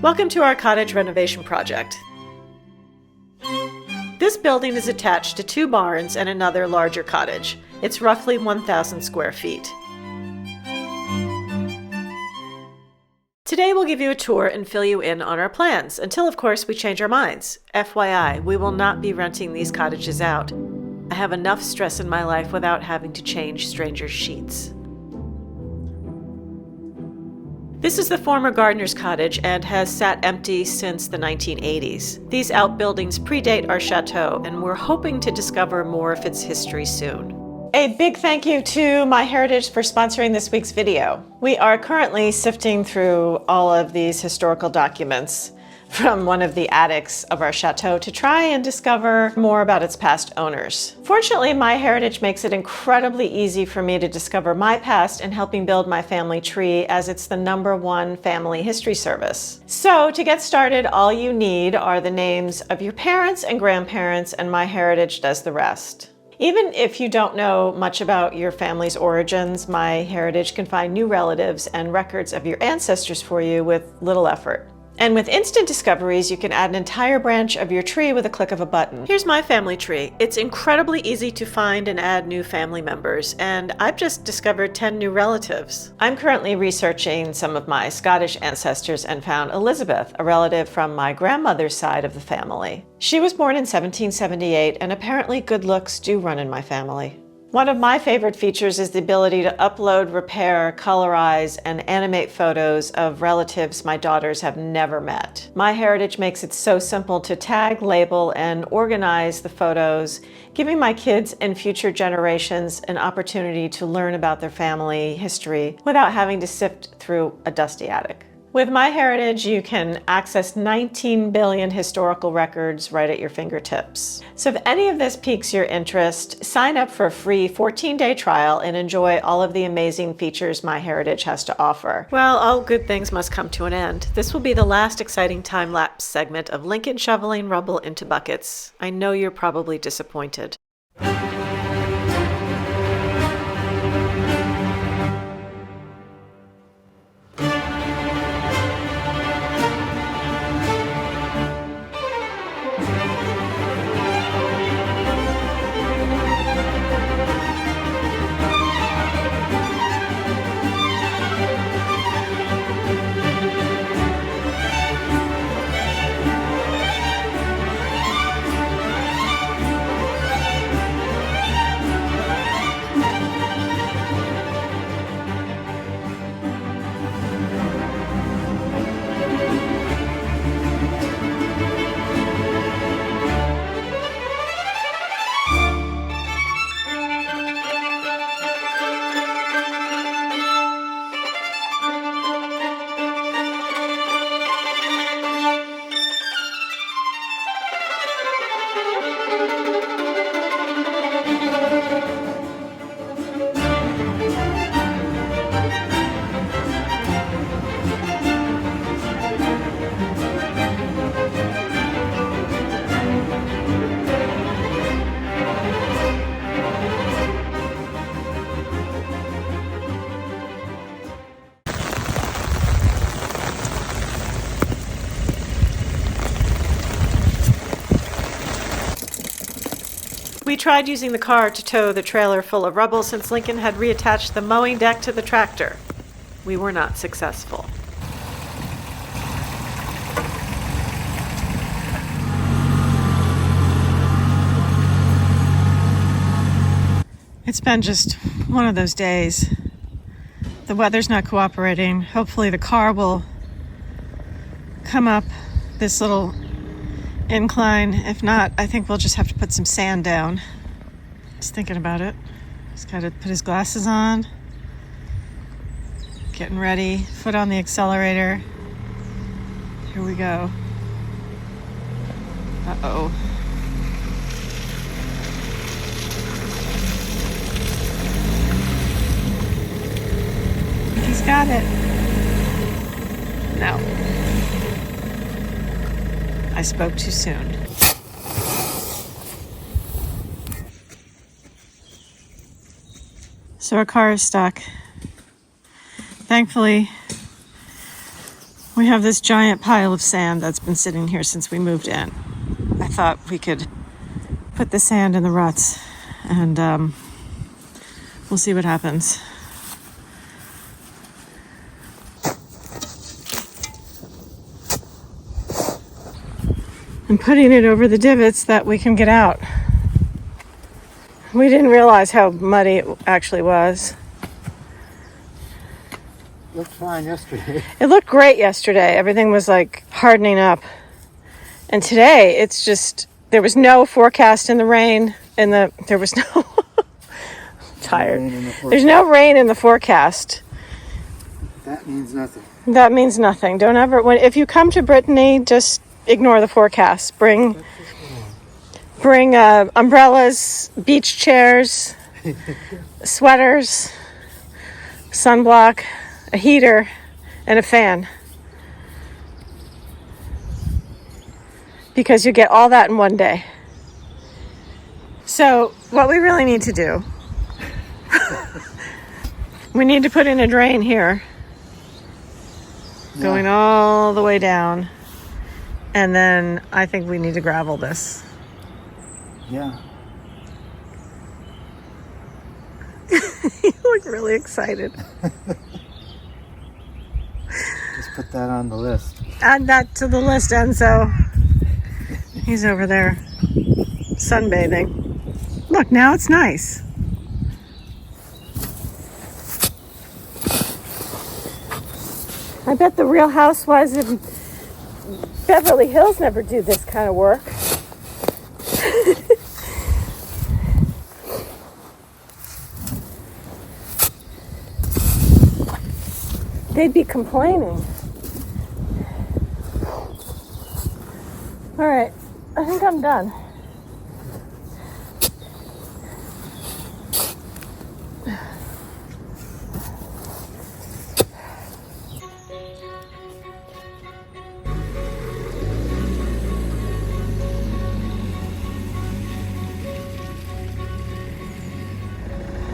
Welcome to our cottage renovation project. This building is attached to 2 barns and another larger cottage. It's roughly 1,000 square feet. Today we'll give you a tour and fill you in on our plans, until of course we change our minds. FYI, we will not be renting these cottages out. I have enough stress in my life without having to change strangers' sheets. This is the former gardener's cottage and has sat empty since the 1980s. These outbuildings predate our chateau, and we're hoping to discover more of its history soon. A big thank you to MyHeritage for sponsoring this week's video. We are currently sifting through all of these historical documents from one of the attics of our chateau to try and discover more about its past owners. Fortunately, MyHeritage makes it incredibly easy for me to discover my past in helping build my family tree, as it's the #1 family history service. So to get started, all you need are the names of your parents and grandparents, and MyHeritage does the rest. Even if you don't know much about your family's origins, MyHeritage can find new relatives and records of your ancestors for you with little effort. And with instant discoveries, you can add an entire branch of your tree with a click of a button. Here's my family tree. It's incredibly easy to find and add new family members, and I've just discovered 10 new relatives. I'm currently researching some of my Scottish ancestors and found Elizabeth, a relative from my grandmother's side of the family. She was born in 1778, and apparently good looks do run in my family. One of my favorite features is the ability to upload, repair, colorize, and animate photos of relatives my daughters have never met. MyHeritage makes it so simple to tag, label, and organize the photos, giving my kids and future generations an opportunity to learn about their family history without having to sift through a dusty attic. With MyHeritage, you can access 19 billion historical records right at your fingertips. So if any of this piques your interest, sign up for a free 14-day trial and enjoy all of the amazing features MyHeritage has to offer. Well, all good things must come to an end. This will be the last exciting time-lapse segment of Lincoln shoveling rubble into buckets. I know you're probably disappointed. We tried using the car to tow the trailer full of rubble since Lincoln had reattached the mowing deck to the tractor. We were not successful. It's been just one of those days. The weather's not cooperating. Hopefully the car will come up this little incline. If not, I think we'll just have to put some sand down. Just thinking about it. He's got to put his glasses on. Getting ready. Foot on the accelerator. Here we go. Uh-oh. He's got it. No. I spoke too soon. So our car is stuck. Thankfully, We have this giant pile of sand that's been sitting here since we moved in. I thought we could put the sand in the ruts and we'll see what happens. And putting it over the divots that we can get out. We didn't realize how muddy it actually was. Looked fine yesterday. It looked great yesterday. Everything was like hardening up. And today it's just, there was no forecast in the rain. There was no, tired. There's no rain in the forecast. That means nothing. That means nothing. Don't ever, if you come to Brittany, just ignore the forecast. Bring umbrellas, beach chairs, sweaters, sunblock, a heater, and a fan. Because you get all that in one day. So what we really need to do, we need to put in a drain here, going all the way down. And then I think we need to gravel this. Yeah. You look really excited. Just put that on the list. Add that to the list, Enzo. He's over there sunbathing. Look, now it's nice. I bet the Real Housewives of Beverly Hills never do this kind of work. They'd be complaining. All right, I think I'm done.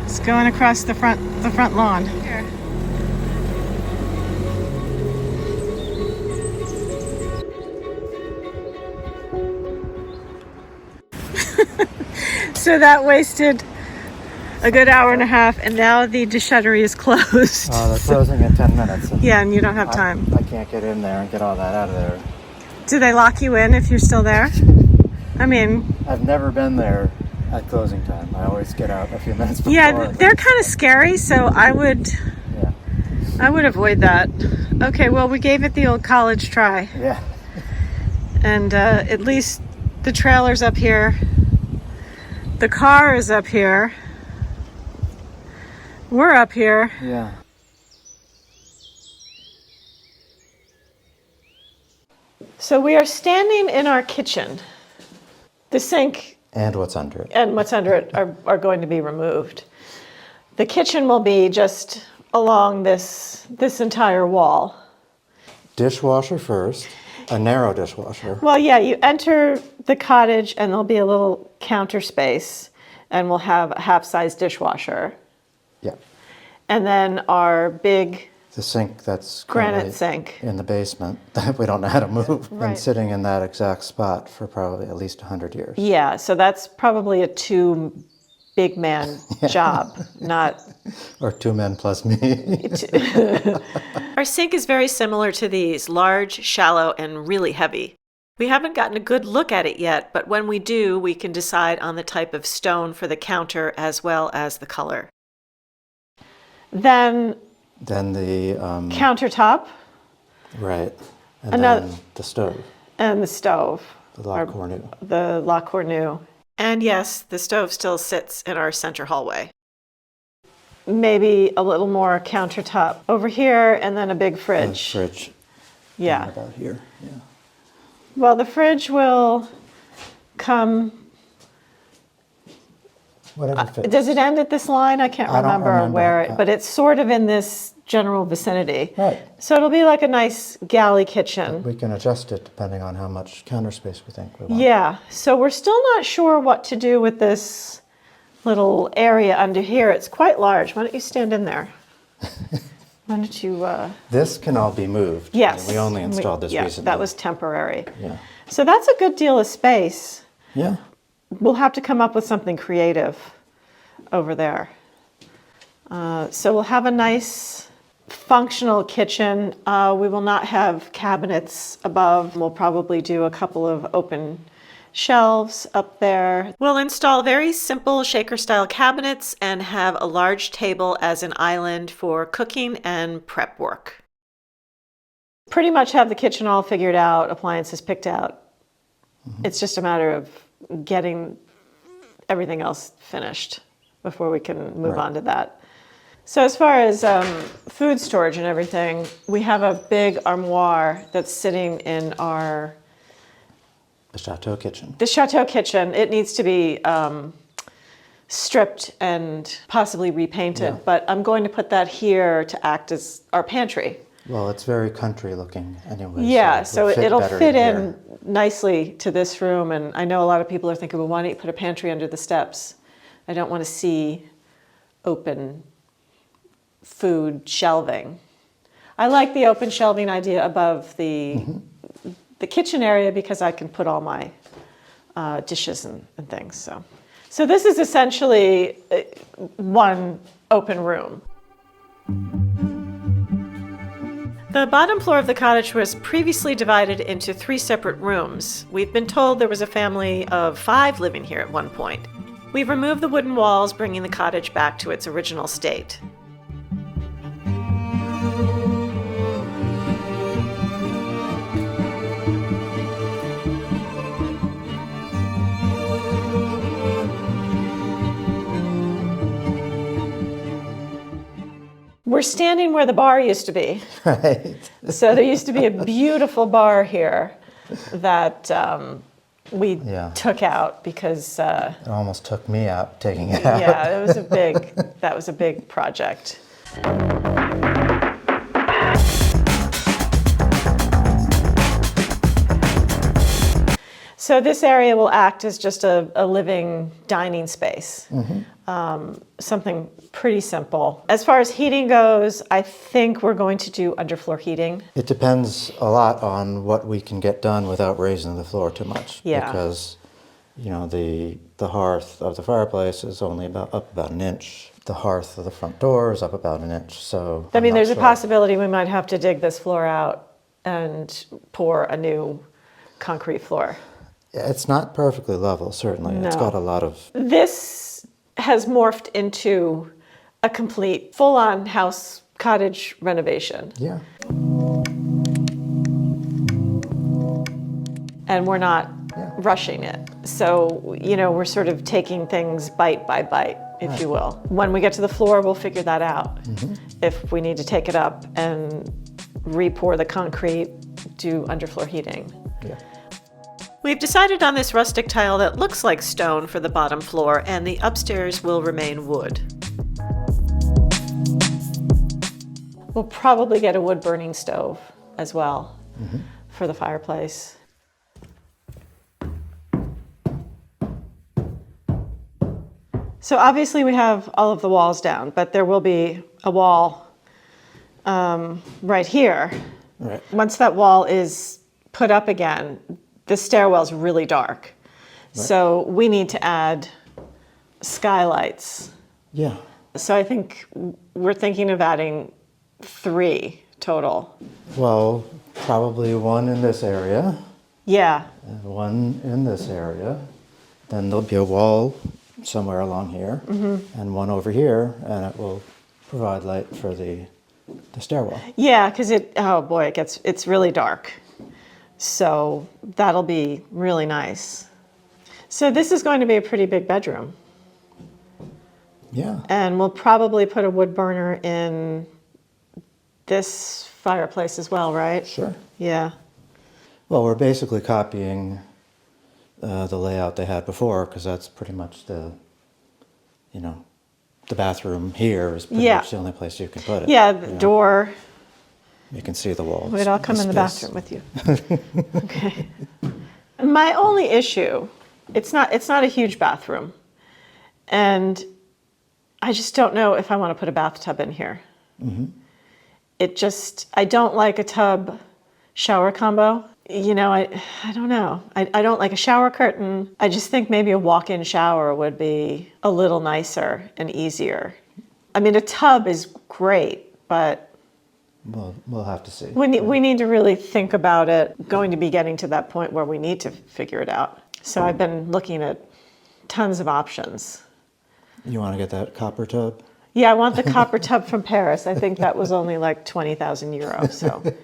It's going across the front lawn. Here. So that wasted a good hour and a half, and now the déchetterie is closed. Oh, they're closing in 10 minutes. Yeah, and you don't have time. I can't get in there and get all that out of there. Do they lock you in if you're still there? I mean... I've never been there at closing time. I always get out a few minutes before. Yeah, they're kind of scary, so I would avoid that. Okay, well, we gave it the old college try. Yeah. And at least the trailer's up here. The car is up here. We're up here. Yeah. So we are standing in our kitchen. The sink And what's under it. and what's under it are going to be removed. The kitchen will be just along this entire wall. Dishwasher first. A narrow dishwasher. Well, yeah, you enter the cottage and there'll be a little counter space and we'll have a half-size dishwasher. Yeah. And then our big The sink that's granite sink. in the basement that we don't know how to move. Right. And sitting in that exact spot for probably at least 100 years. Yeah, so that's probably a two big man job, not... Or 2 men plus me. Our sink is very similar to these, large, shallow, and really heavy. We haven't gotten a good look at it yet, but when we do, we can decide on the type of stone for the counter as well as the color. Then the... countertop. Right. And Another- then the stove. And the stove. The La Cornue. The La Cornue. And yes, the stove still sits in our center hallway. Maybe a little more countertop over here, and then a big fridge. Fridge. Yeah. About here. Yeah. Well, the fridge will come... Whatever fits. Does it end at this line? I can't I don't remember remember. where but it's sort of in this general vicinity. Right. So it'll be like a nice galley kitchen. We can adjust it depending on how much counter space we think we want. Yeah, so we're still not sure what to do with this little area under here. It's quite large. Why don't you stand in there? Why don't you... This can all be moved. Yes. We only installed this recently. That was temporary. Yeah. So that's a good deal of space. Yeah. We'll have to come up with something creative over there. So we'll have a nice functional kitchen. We will not have cabinets above. We'll probably do a couple of open shelves up there. We'll install very simple shaker-style cabinets and have a large table as an island for cooking and prep work. Pretty much have the kitchen all figured out, appliances picked out. It's just a matter of getting everything else finished before we can move on to that. So as far as food storage and everything, we have a big armoire that's sitting in The Chateau kitchen. the Chateau kitchen. It needs to be stripped and possibly repainted, but I'm going to put that here to act as our pantry. Well, it's very country looking anyway. Yeah, so it'll better fit here. in nicely to this room. And I know a lot of people are thinking, well, why don't you put a pantry under the steps? I don't want to see open food shelving. I like the open shelving idea above the kitchen area because I can put all my dishes and things. So this is essentially one open room. The bottom floor of the cottage was previously divided into 3 separate rooms. We've been told there was a family of 5 living here at one point. We've removed the wooden walls, bringing the cottage back to its original state. We're standing where the bar used to be. Right. So there used to be a beautiful bar here that we took out because It almost took me out taking it out. yeah, that was a big project. So this area will act as just a living dining space. Something pretty simple. As far as heating goes, I think we're going to do underfloor heating. It depends a lot on what we can get done without raising the floor too much. Yeah. Because, you know, the hearth of the fireplace is only up about an inch. The hearth of the front door is up about an inch. So I mean, I'm not there's a sure. possibility we might have to dig this floor out and pour a new concrete floor. It's not perfectly level, certainly. It's No. got a lot of... This has morphed into a complete full-on house cottage renovation. Yeah. And we're not rushing it. So, you know, we're sort of taking things bite by bite, if you will. When we get to the floor, we'll figure that out. If we need to take it up and re-pour the concrete, do underfloor heating. Yeah. We've decided on this rustic tile that looks like stone for the bottom floor, and the upstairs will remain wood. We'll probably get a wood-burning stove as well for the fireplace. So obviously we have all of the walls down, but there will be a wall right here. Right. Once that wall is put up again, the stairwell's really dark. So we need to add skylights. Yeah. So I think we're thinking of adding 3 total. Well, probably one in this area, Yeah, and one in this area. Then there'll be a wall somewhere along here, and one over here, and it will provide light for the stairwell. yeah, because it's really dark. So that'll be really nice. So this is going to be a pretty big bedroom. Yeah. And we'll probably put a wood burner in this fireplace as well, right? Sure. Yeah. Well, we're basically copying the layout they had before, because that's pretty much the bathroom here is pretty much the only place you can put it. Yeah, the door. You can see the walls. Wait, I'll come in the bathroom with you. Okay. My only issue, it's not a huge bathroom, and I just don't know if I want to put a bathtub in here. I don't like a tub shower combo. You know, I don't know. I don't like a shower curtain. I just think maybe a walk-in shower would be a little nicer and easier. I mean, a tub is great, but we'll have to see. we need to really think about it. Going to be getting to that point where we need to figure it out. So I've been looking at tons of options. You want to get that copper tub? Yeah, I want the copper tub from Paris. I think that was only like 20,000 euros. So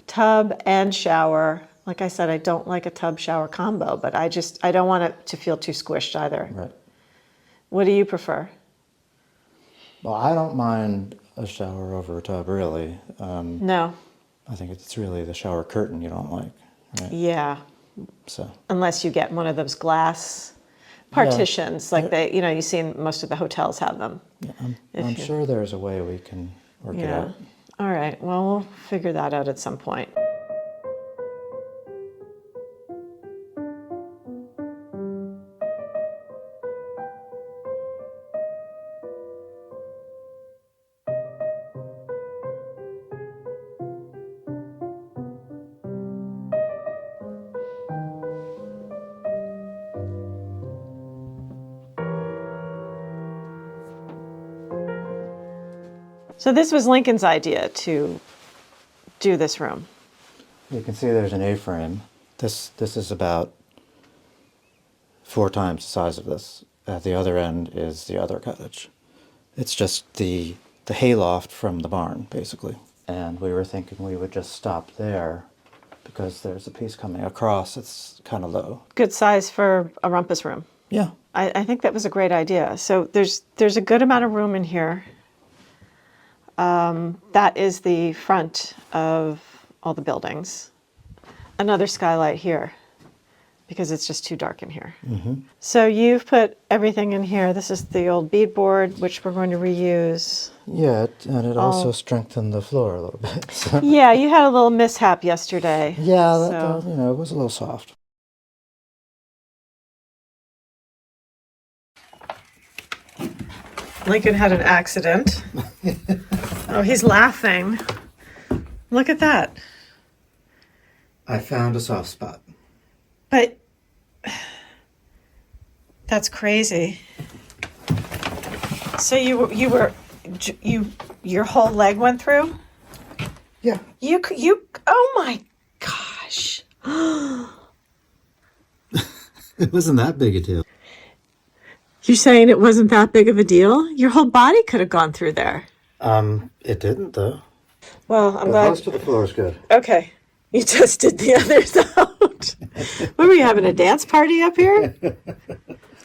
tub and shower. Like I said, I don't like a tub shower combo, but I don't want it to feel too squished either. Right. What do you prefer? Well, I don't mind a shower over a tub, really. No. I think it's really the shower curtain you don't like, right? Yeah. So. Unless you get one of those glass partitions, like you see in most of the hotels have them. Yeah, I'm sure there's a way we can work it out. All right. Well, we'll figure that out at some point. So this was Lincoln's idea to do this room. You can see there's an A-frame. This is about 4 times the size of this. At the other end is the other cottage. It's just the hayloft from the barn, basically. And we were thinking we would just stop there because there's a piece coming across. It's kind of low. Good size for a rumpus room. Yeah. I think that was a great idea. So there's a good amount of room in here. That is the front of all the buildings. Another skylight here because it's just too dark in here. Mm-hmm. So you've put everything in here. This is the old beadboard, which we're going to reuse. Yeah, and it also strengthened the floor a little bit. So. Yeah, you had a little mishap yesterday. Yeah, it was a little soft. Lincoln had an accident. Oh, he's laughing. Look at that. I found a soft spot. But that's crazy. So your whole leg went through? Yeah. You oh my gosh. It wasn't that big a deal. You're saying it wasn't that big of a deal? Your whole body could have gone through there. It didn't, though. Well, I'm glad. Most of the floor is good. Okay. You just did the others out. What, were you having a dance party up here?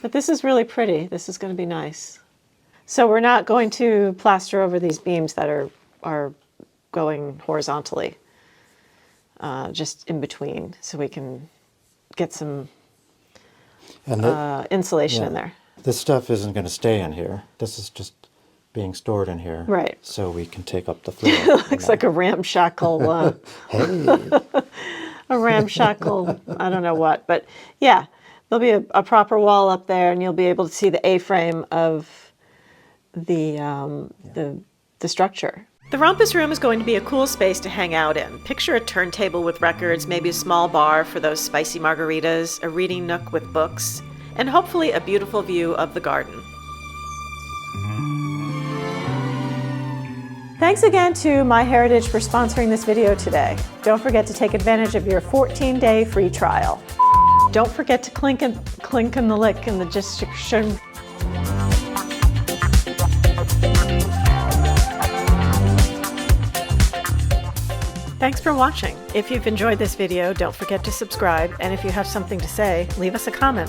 But this is really pretty. This is going to be nice. So we're not going to plaster over these beams that are going horizontally, just in between, so we can get some insulation in there. This stuff isn't going to stay in here. This is just being stored in here. Right. So we can take up the floor. It looks like a ramshackle, a ramshackle, I don't know what. But yeah, there'll be a proper wall up there, and you'll be able to see the A-frame of the structure. The rumpus room is going to be a cool space to hang out in. Picture a turntable with records, maybe a small bar for those spicy margaritas, a reading nook with books, and hopefully a beautiful view of the garden. Thanks again to MyHeritage for sponsoring this video today. Don't forget to take advantage of your 14-day free trial. Don't forget to clink and the lick in the description. Thanks for watching. If you've enjoyed this video, don't forget to subscribe, and if you have something to say, leave us a comment.